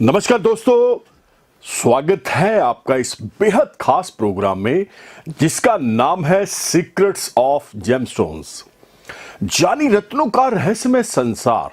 नमस्कार दोस्तों, स्वागत है आपका इस बेहद खास प्रोग्राम में जिसका नाम है सीक्रेट्स ऑफ जेमस्टोन्स, जानी रत्नों का रहस्यमय संसार।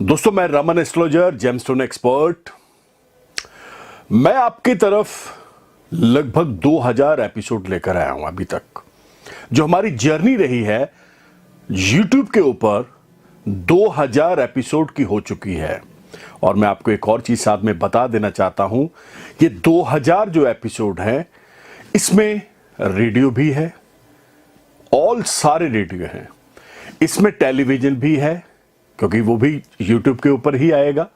दोस्तों, मैं रमन एस्ट्रोलॉजर, जेमस्टोन एक्सपर्ट। मैं आपकी तरफ लगभग 2000 एपिसोड लेकर आया हूं अभी तक। जो हमारी जर्नी रही है यूट्यूब के ऊपर 2000 एपिसोड की हो चुकी है। और मैं आपको एक और चीज साथ में बता देना चाहता हूं, ये 2000 जो एपिसोड हैं इसमें रेडियो भी है, ऑल सारे रेडियो हैं। इसमें टेलीविजन भी है क्योंकि वो भी यूट्यूब के ऊपर ही आएगा।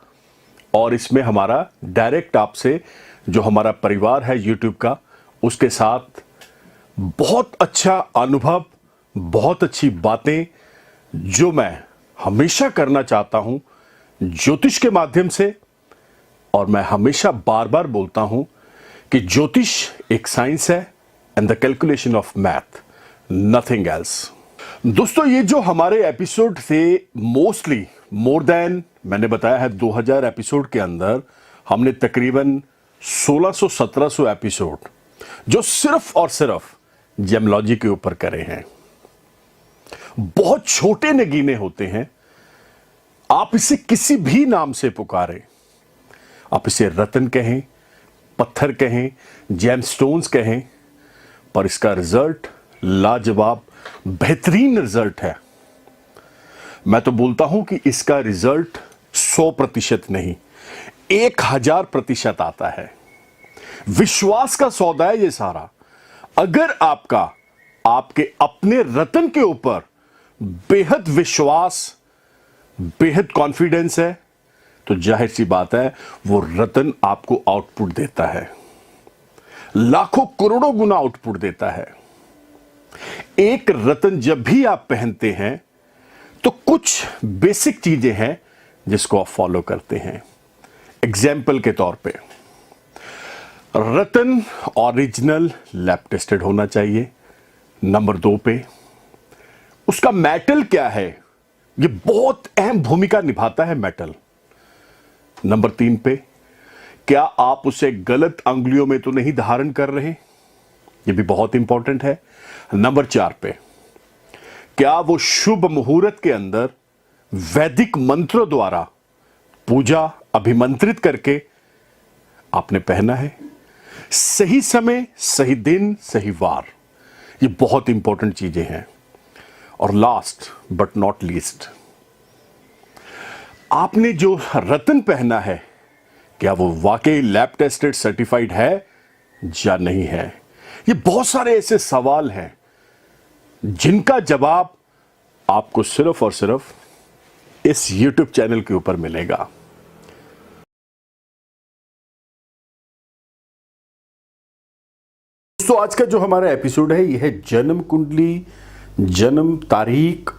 और इसमें हमारा डायरेक्ट आपसे जो हमारा परिवार है यूट्यूब का, उसके साथ बहुत अच्छा अनुभव, बहुत अच्छी बातें जो मैं हमेशा करना चाहता हूं ज्योतिष के माध्यम से। और मैं हमेशा बार बार बोलता हूं कि ज्योतिष एक साइंस है and the calculation of math, nothing else. दोस्तों, ये जो हमारे एपिसोड थे मोस्टली मोर देन, मैंने बताया है 2000 एपिसोड के अंदर हमने तकरीबन 1600-1700 एपिसोड जो सिर्फ और सिर्फ जेमोलॉजी के ऊपर करे हैं। बहुत छोटे नगीने होते हैं, आप इसे किसी भी नाम से पुकारें, आप इसे रत्न कहें, पत्थर कहें, जेमस्टोन्स कहें, पर इसका रिजल्ट लाजवाब बेहतरीन रिजल्ट है। मैं तो बोलता हूं कि इसका रिजल्ट 100% नहीं, 1000% आता है। विश्वास का सौदा है ये सारा। अगर आपका आपके अपने रत्न के ऊपर बेहद विश्वास, बेहद कॉन्फिडेंस है, तो जाहिर सी बात है वो रत्न आपको आउटपुट देता है, लाखों करोड़ों गुना आउटपुट देता है। एक रत्न जब भी आप पहनते हैं तो कुछ बेसिक चीजें हैं जिसको आप फॉलो करते हैं। एग्जाम्पल के तौर पे, रत्न ओरिजिनल लैब टेस्टेड होना चाहिए। नंबर 2 पे उसका मेटल क्या है, ये बहुत अहम भूमिका निभाता है मेटल। नंबर 3 पे, क्या आप उसे गलत अंगुलियों में तो नहीं धारण कर रहे, ये भी बहुत इंपॉर्टेंट है। नंबर 4 पे, क्या वो शुभ मुहूर्त के अंदर वैदिक मंत्रों द्वारा पूजा अभिमंत्रित करके आपने पहना है। सही समय, सही दिन, सही वार, ये बहुत इंपॉर्टेंट चीजें हैं। और लास्ट बट नॉट लीस्ट, आपने जो रत्न पहना है क्या वो वाकई लैब टेस्टेड सर्टिफाइड है या नहीं है। ये बहुत सारे ऐसे सवाल हैं जिनका जवाब आपको सिर्फ और सिर्फ इस YouTube चैनल के ऊपर मिलेगा। दोस्तों, आज का जो हमारा एपिसोड है यह है जन्म कुंडली, जन्म तारीख,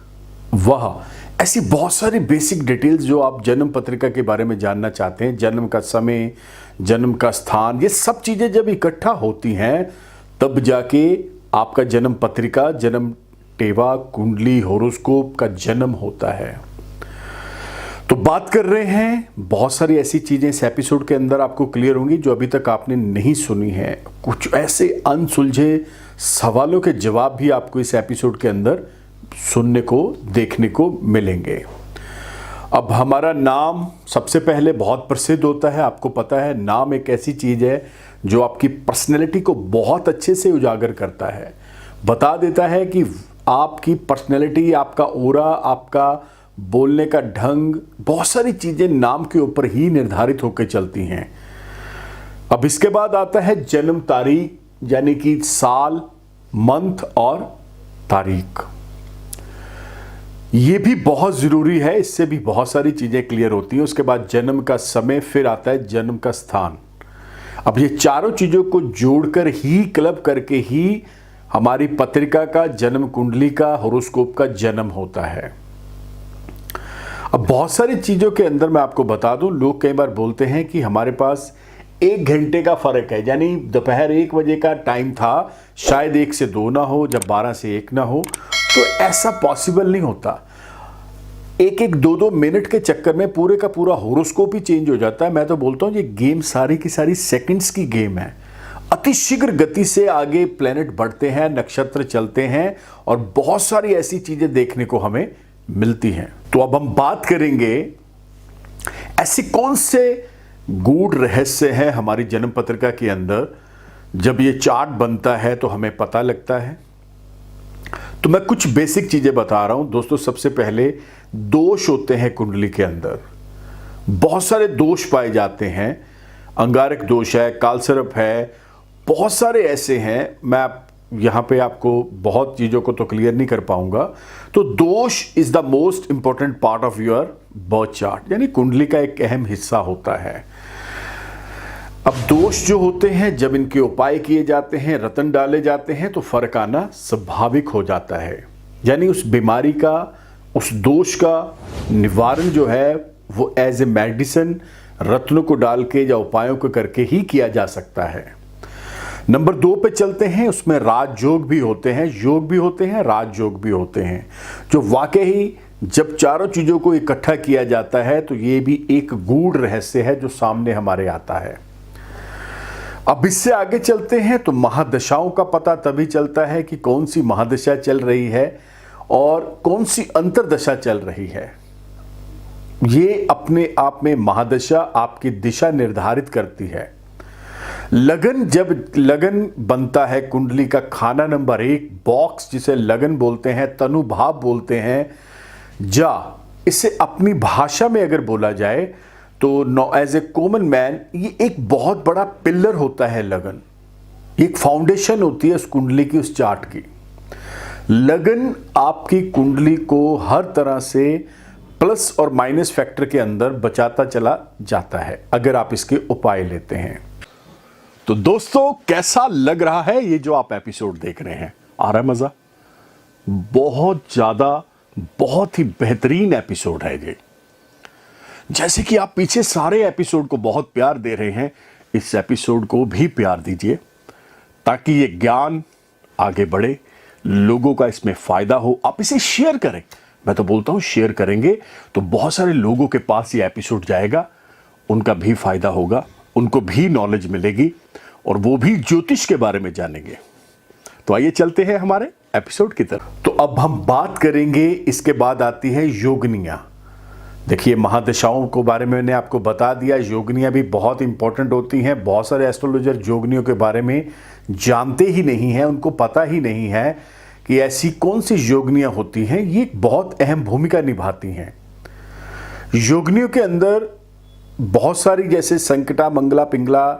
वह ऐसी बहुत सारी बेसिक डिटेल्स जो आप जन्म पत्रिका के बारे में जानना चाहते हैं। जन्म का समय, जन्म का स्थान, ये सब चीजें जब इकट्ठा होती हैं तब जाके आपका जन्म पत्रिका, जन्म टेवा, कुंडली, होरोस्कोप का जन्म होता है। तो बात कर रहे हैं, बहुत सारी ऐसी चीजें इस एपिसोड के अंदर आपको क्लियर होंगी जो अभी तक आपने नहीं सुनी है। कुछ ऐसे अनसुलझे सवालों के जवाब भी आपको इस एपिसोड के अंदर सुनने को, देखने को मिलेंगे। अब हमारा नाम सबसे पहले बहुत प्रसिद्ध होता है। आपको पता है नाम एक ऐसी चीज है जो आपकी पर्सनैलिटी को बहुत अच्छे से उजागर करता है, बता देता है कि आपकी पर्सनैलिटी, आपका ओरा, आपका बोलने का ढंग, बहुत सारी चीजें नाम के ऊपर ही निर्धारित होकर चलती हैं। अब इसके बाद आता है जन्म तारीख, यानी कि साल, मंथ और तारीख। ये भी बहुत जरूरी है, इससे भी बहुत सारी चीजें क्लियर होती हैं। उसके बाद जन्म का समय, फिर आता है जन्म का स्थान। अब ये चारों चीजों को जोड़कर ही, क्लब करके ही हमारी पत्रिका का, जन्म कुंडली का, होरोस्कोप का जन्म होता है। अब बहुत सारी चीजों के अंदर मैं आपको बता दूं, लोग कई बार बोलते हैं कि हमारे पास 1 घंटे का फर्क है, यानी दोपहर 1 बजे का टाइम था, शायद 1 से 2 ना हो, जब 12 से 1 ना हो। तो ऐसा पॉसिबल नहीं होता। एक एक दो दो मिनट के चक्कर में पूरे का पूरा होरोस्कोप ही चेंज हो जाता है। मैं तो बोलता हूं ये गेम सारी की सारी सेकंड्स की गेम है। अतिशीघ्र गति से आगे प्लेनेट बढ़ते हैं, नक्षत्र चलते हैं और बहुत सारी ऐसी चीजें देखने को हमें मिलती हैं। तो अब हम बात करेंगे ऐसे कौन से गूढ़ रहस्य हैं हमारी जन्म पत्रिका के अंदर, जब ये चार्ट बनता है तो हमें पता लगता है। तो मैं कुछ बेसिक चीजें बता रहा हूं दोस्तों। सबसे पहले दोष होते हैं कुंडली के अंदर, बहुत सारे दोष पाए जाते हैं। अंगारक दोष है, कालसर्प है, बहुत सारे ऐसे हैं। मैं यहां पे आपको बहुत चीजों को तो क्लियर नहीं कर पाऊंगा। तो दोष is the most important part of your birth chart, यानी कुंडली का एक अहम हिस्सा होता है। अब दोष जो होते हैं, जब इनके उपाय किए जाते हैं, रतन डाले जाते हैं, तो फर्क आना स्वाभाविक हो जाता है। यानी उस बीमारी का, उस दोष का निवारण जो है वो एज ए मेडिसिन रत्नों को डाल के या उपायों को करके ही किया जा सकता है। नंबर 2 पे चलते हैं। उसमें राजयोग भी होते हैं, योग भी होते हैं, राजयोग भी होते हैं, जो वाकई जब चारों चीजों को इकट्ठा किया जाता है तो ये भी एक गूढ़ रहस्य है जो सामने हमारे आता है। अब इससे आगे चलते हैं तो महादशाओं का पता तभी चलता है कि कौन सी महादशा चल रही है और कौन सी अंतरदशा चल रही है। ये अपने आप में महादशा आपकी दिशा निर्धारित करती है। लगन, जब लगन बनता है कुंडली का खाना नंबर 1 बॉक्स, जिसे लगन बोलते हैं, तनुभाव बोलते हैं, जा इसे अपनी भाषा में अगर बोला जाए तो एज ए कॉमन मैन ये एक बहुत बड़ा पिलर होता है। लगन एक फाउंडेशन होती है उस कुंडली की, उस चार्ट की। लगन आपकी कुंडली को हर तरह से प्लस और माइनस फैक्टर के अंदर बचाता चला जाता है अगर आप इसके उपाय लेते हैं। तो दोस्तों कैसा लग रहा है ये जो आप एपिसोड देख रहे हैं? आ रहा है मजा? बहुत ज्यादा, बहुत ही बेहतरीन एपिसोड है ये। जैसे कि आप पीछे सारे एपिसोड को बहुत प्यार दे रहे हैं, इस एपिसोड को भी प्यार दीजिए ताकि ये ज्ञान आगे बढ़े, लोगों का इसमें फायदा हो। आप इसे शेयर करें। मैं तो बोलता हूं शेयर करेंगे तो बहुत सारे लोगों के पास ये एपिसोड जाएगा, उनका भी फायदा होगा, उनको भी नॉलेज मिलेगी और वो भी ज्योतिष के बारे में जानेंगे। तो आइए चलते हैं हमारे एपिसोड की तरफ। तो अब हम बात करेंगे, इसके बाद आती है योगनियां। देखिए महादशाओं को बारे में मैंने आपको बता दिया, योगनियां भी बहुत इंपॉर्टेंट होती हैं। बहुत सारे एस्ट्रोलॉजर योगनियों के बारे में जानते ही नहीं हैं, उनको पता ही नहीं है कि ऐसी कौन सी योगनियां होती हैं। ये बहुत अहम भूमिका निभाती हैं। योगनियों के अंदर बहुत सारी, जैसे संकटा, मंगला, पिंगला,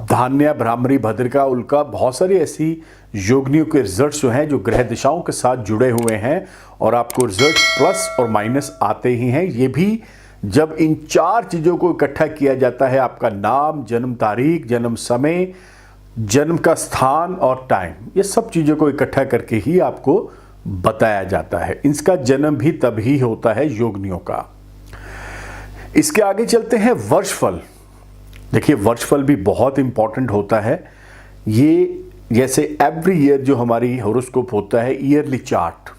धान्या, भ्रामरी, भद्रिका, उल्का, बहुत सारी ऐसी योगनियों के रिजल्ट्स जो हैं जो ग्रह दिशाओं के साथ जुड़े हुए हैं और आपको रिजल्ट प्लस और माइनस आते ही हैं। ये भी जब इन 4 चीज़ों को इकट्ठा किया जाता है, आपका नाम, जन्म तारीख, जन्म समय, जन्म का स्थान और टाइम, ये सब चीज़ों को इकट्ठा करके ही आपको बताया जाता है। इसका जन्म भी तभी होता है योगनियों का। इसके आगे चलते हैं वर्षफल। देखिए वर्षफल भी बहुत इंपॉर्टेंट होता है। ये जैसे एवरी ईयर जो हमारी होरोस्कोप होता है, ईयरली चार्ट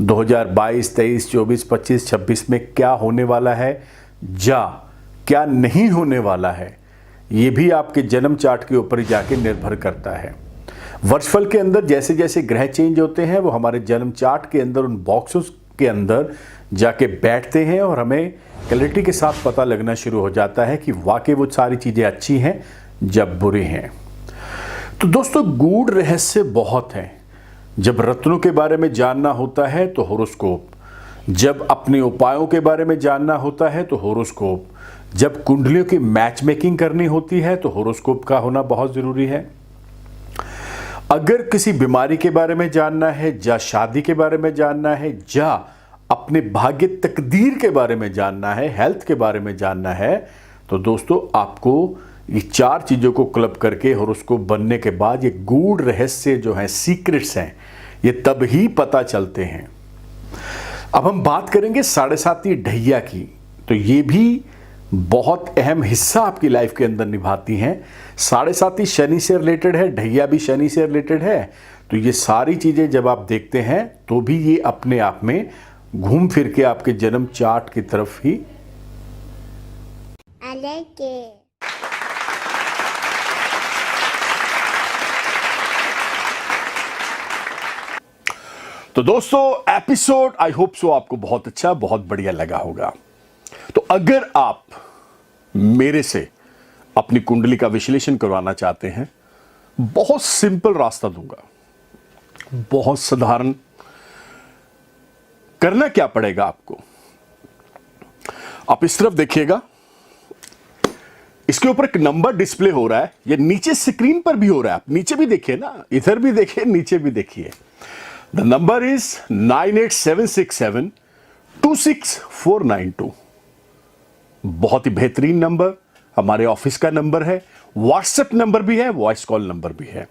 2022, 23, 24, 25, 26 में क्या होने वाला है या क्या नहीं होने वाला है, ये भी आपके जन्म चार्ट के ऊपर ही जाके निर्भर करता है। वर्षफल के अंदर जैसे जैसे ग्रह चेंज होते हैं वो हमारे जन्म चार्ट के अंदर उन बॉक्सेस के अंदर जाके बैठते हैं और हमें क्लैरिटी के साथ पता लगना शुरू हो जाता है कि वाकई वो सारी चीज़ें अच्छी हैं जब बुरी हैं। तो दोस्तों गूढ़ रहस्य बहुत हैं। जब रत्नों के बारे में जानना होता है तो होरोस्कोप, जब अपने उपायों के बारे में जानना होता है तो होरोस्कोप, जब कुंडलियों की मैच मेकिंग करनी होती है तो होरोस्कोप का होना बहुत ज़रूरी है। अगर किसी बीमारी के बारे में जानना है, या शादी के बारे में जानना है, या अपने भाग्य तकदीर के बारे में जानना है, हेल्थ के बारे में जानना है, तो दोस्तों आपको ये 4 चीज़ों को क्लब करके होरोस्कोप बनने के बाद ये गूढ़ रहस्य जो है, सीक्रेट्स हैं, ये तब ही पता चलते हैं। अब हम बात करेंगे 7.5 ढैया की। तो ये भी बहुत अहम हिस्सा आपकी लाइफ के अंदर निभाती हैं। 7.5 शनि से रिलेटेड है, ढैया भी शनि से रिलेटेड है। तो ये सारी चीज़ें जब आप देखते हैं तो भी ये अपने आप में घूम फिर के आपके जन्म चार्ट की तरफ ही तो दोस्तों, एपिसोड आई होप सो आपको बहुत अच्छा, बहुत बढ़िया लगा होगा। तो अगर आप मेरे से अपनी कुंडली का विश्लेषण करवाना चाहते हैं, बहुत सिंपल रास्ता दूंगा, बहुत साधारण। करना क्या पड़ेगा आपको, आप इस तरफ देखिएगा, इसके ऊपर एक नंबर डिस्प्ले हो रहा है, ये नीचे स्क्रीन पर भी हो रहा है, आप नीचे भी देखिए ना, इधर भी देखिए, नीचे भी देखिए। The number is 9876726492। बहुत ही बेहतरीन नंबर, हमारे ऑफिस का नंबर है, व्हाट्सएप नंबर भी है, वॉइस कॉल नंबर भी है।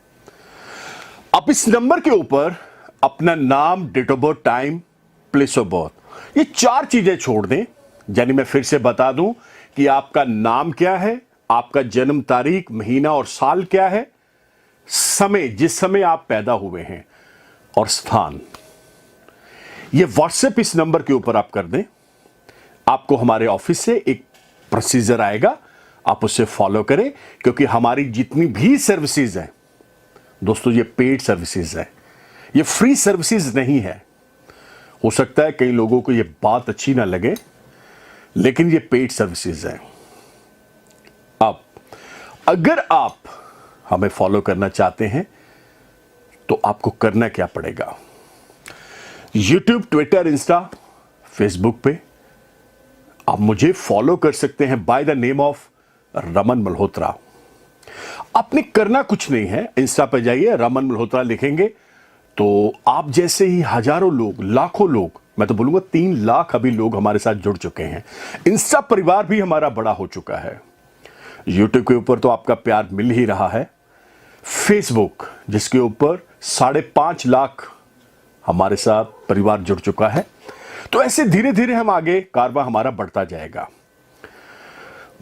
आप इस नंबर के ऊपर अपना नाम, date of birth, time, place of birth, ये 4 चीजें छोड़ दें। यानी मैं फिर से बता दूं कि आपका नाम क्या है, आपका जन्म तारीख, महीना और साल क्या है, समय, जिस समय आप पैदा हुए हैं, और स्थान। ये व्हाट्सएप इस नंबर के ऊपर आप कर दें। आपको हमारे ऑफिस से एक प्रोसीजर आएगा, आप उससे फॉलो करें, क्योंकि हमारी जितनी भी सर्विसेज हैं दोस्तों, ये पेड सर्विसेज है, ये फ्री सर्विसेज नहीं है। हो सकता है कई लोगों को ये बात अच्छी ना लगे, लेकिन ये पेड सर्विसेज है। अब अगर आप हमें फॉलो करना चाहते हैं तो आपको करना क्या पड़ेगा, YouTube, ट्विटर, इंस्टा, फेसबुक पे आप मुझे फॉलो कर सकते हैं by the name of Raman Malhotra. आपने करना कुछ नहीं है, इंस्टा पे जाइए, रमन मल्होत्रा लिखेंगे तो आप जैसे ही हजारों लोग, लाखों लोग, मैं तो बोलूंगा 3 लाख अभी लोग हमारे साथ जुड़ चुके हैं। इंस्टा परिवार भी हमारा बड़ा हो चुका है। यूट्यूब के ऊपर तो आपका प्यार मिल ही रहा है। फेसबुक, जिसके ऊपर 5.5 लाख हमारे साथ परिवार जुड़ चुका है। तो ऐसे धीरे धीरे हम आगे कारवां हमारा बढ़ता जाएगा।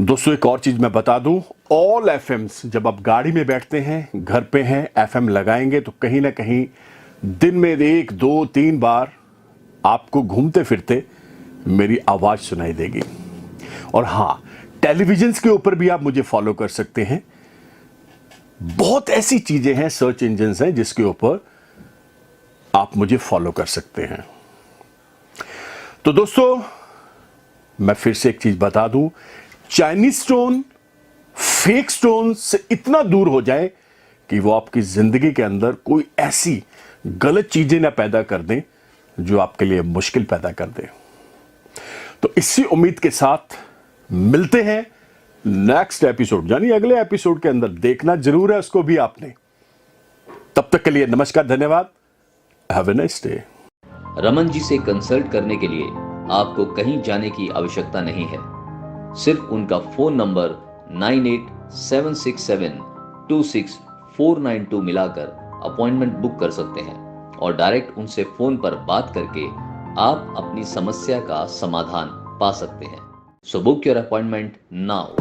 दोस्तों, एक और चीज मैं बता दूं, ऑल एफएम्स, जब आप गाड़ी में बैठते हैं, घर पे हैं, एफएम लगाएंगे तो कहीं ना कहीं दिन में 1, 2, 3 बार आपको घूमते फिरते मेरी आवाज सुनाई देगी। और हां, टेलीविजन के ऊपर भी आप मुझे फॉलो कर सकते हैं। बहुत ऐसी चीजें हैं, सर्च इंजन हैं, जिसके ऊपर आप मुझे फॉलो कर सकते हैं। तो दोस्तों, मैं फिर से एक चीज बता दूं, चाइनीज स्टोन, फेक स्टोन से इतना दूर हो जाए कि वो आपकी जिंदगी के अंदर कोई ऐसी गलत चीजें ना पैदा कर दें जो आपके लिए मुश्किल पैदा कर दे। तो इसी उम्मीद के साथ मिलते हैं नेक्स्ट एपिसोड, यानी अगले एपिसोड के अंदर। देखना जरूर है उसको भी आपने। तब तक के लिए नमस्कार, धन्यवाद, have a nice day. Raman ji से कंसल्ट करने के लिए आपको कहीं जाने की आवश्यकता नहीं है। सिर्फ उनका फोन नंबर 9876726492 मिलाकर अपॉइंटमेंट बुक कर सकते हैं और डायरेक्ट उनसे फोन पर बात करके आप अपनी समस्या का समाधान पा सकते हैं। So book your appointment now.